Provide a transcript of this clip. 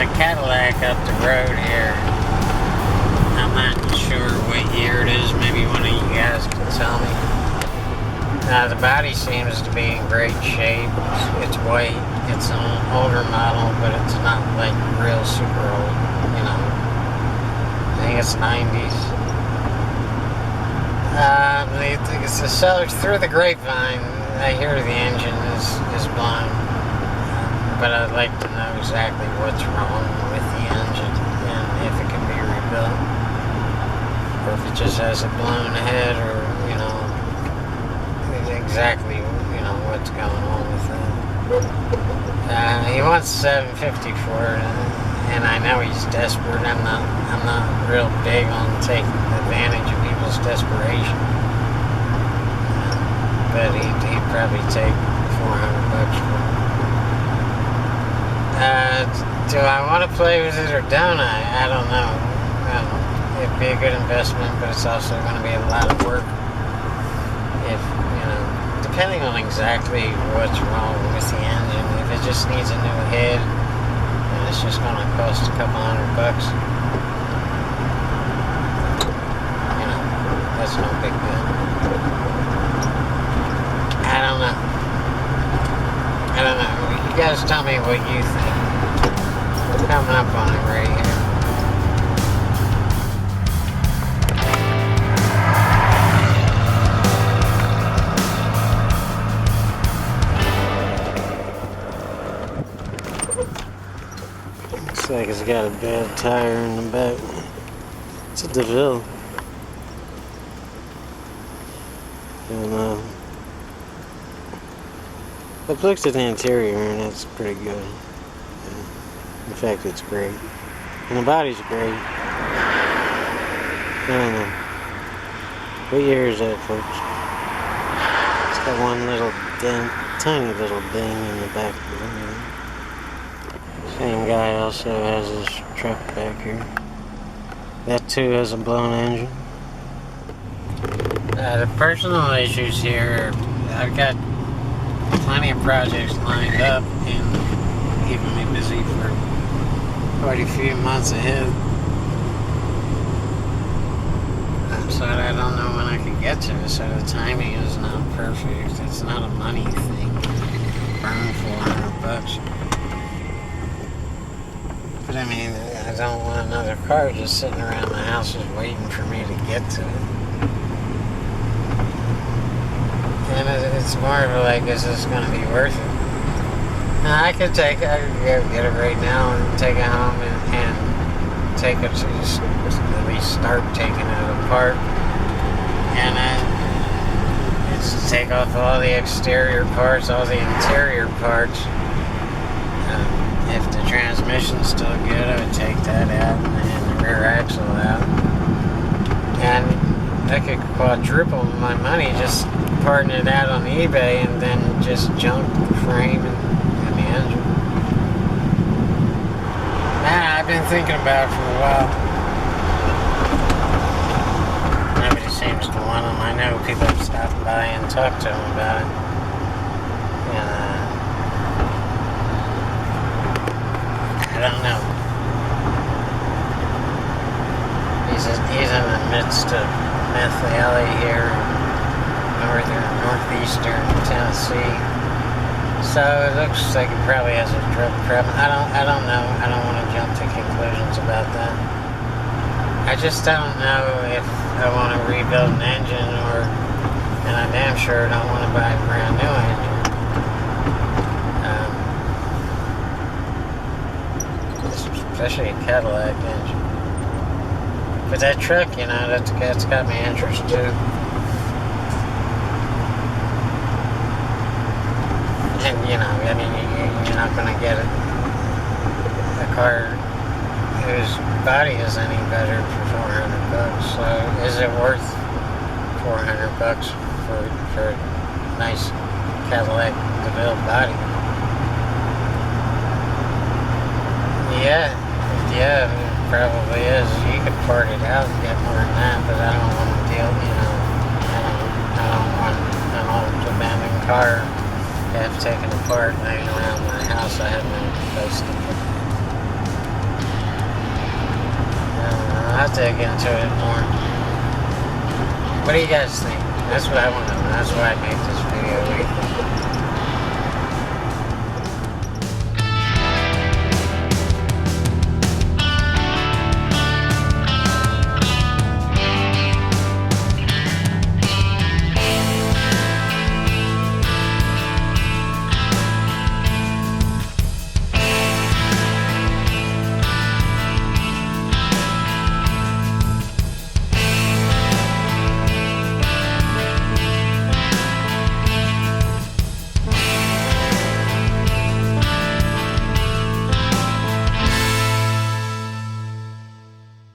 a Cadillac up the road here. I'm not sure what year it is. Maybe one of you guys can tell me. The body seems to be in great shape. It's white. It's an older model, but it's not like real super old, you know. I think it's 90s. It's the seller through the grapevine. I hear the engine is blown, but I'd like to know exactly what's wrong with the engine and if it can be rebuilt, or if it just has a blown head, or you know exactly what's going on with it. He wants $750 for it, and I know he's desperate. I'm not real big on taking advantage of people's desperation, but he'd probably take $400 for it. Do I want to play with it or don't I? I don't know. It'd be a good investment, but it's also going to be a lot of work. Depending on exactly what's wrong with the engine. If it just needs a new head, then it's just going to cost a couple $100. That's no big deal. I don't know. You guys tell me what you think. We're coming up on it right here. Looks like it's got a bad tire in the back. It's a DeVille. And I've looked at the interior and it's pretty good. In fact, it's great. And the body's great. I don't know. What year is that, folks? It's got one little dent, tiny little ding in the back. Same guy also has his truck back here. That too has a blown engine. The personal issues here, I've got plenty of projects lined up and keeping me busy for quite a few months ahead. So I don't know when I can get to it, so the timing is not perfect. It's not a money thing. Burn $400. But I mean, I don't want another car just sitting around the house just waiting for me to get to it. And it's more of like, is this going to be worth it? Now I could go get it right now and take it home and take it to just at least start taking it apart. And it's take off all the exterior parts, all the interior parts. If the transmission's still good, I would take that out and the rear axle out. And I could quadruple my money just parting it out on eBay and then just junk the frame and the engine. I've been thinking about it for a while. Nobody seems to want them. I know people have stopped by and talked to them about it. I don't know. He's in the midst of Meth Alley here in northeastern Tennessee. So it looks like he probably has a drug problem. I don't know. I don't want to jump to conclusions about that. I just don't know if I want to rebuild an engine and I damn sure don't want to buy a brand new engine. Especially a Cadillac engine. But that truck, that's got me interested too. And you're not going to get a car whose body is any better for $400. So is it worth $400 for a nice Cadillac DeVille body? Yeah, it probably is. You could part it out and get more than that, but I don't want to deal, I don't want an old abandoned car to have taken apart laying around my house. I have no place to put it. I'll have to get into it more. What do you guys think? That's what I want to know. That's why I make this video. What do you think?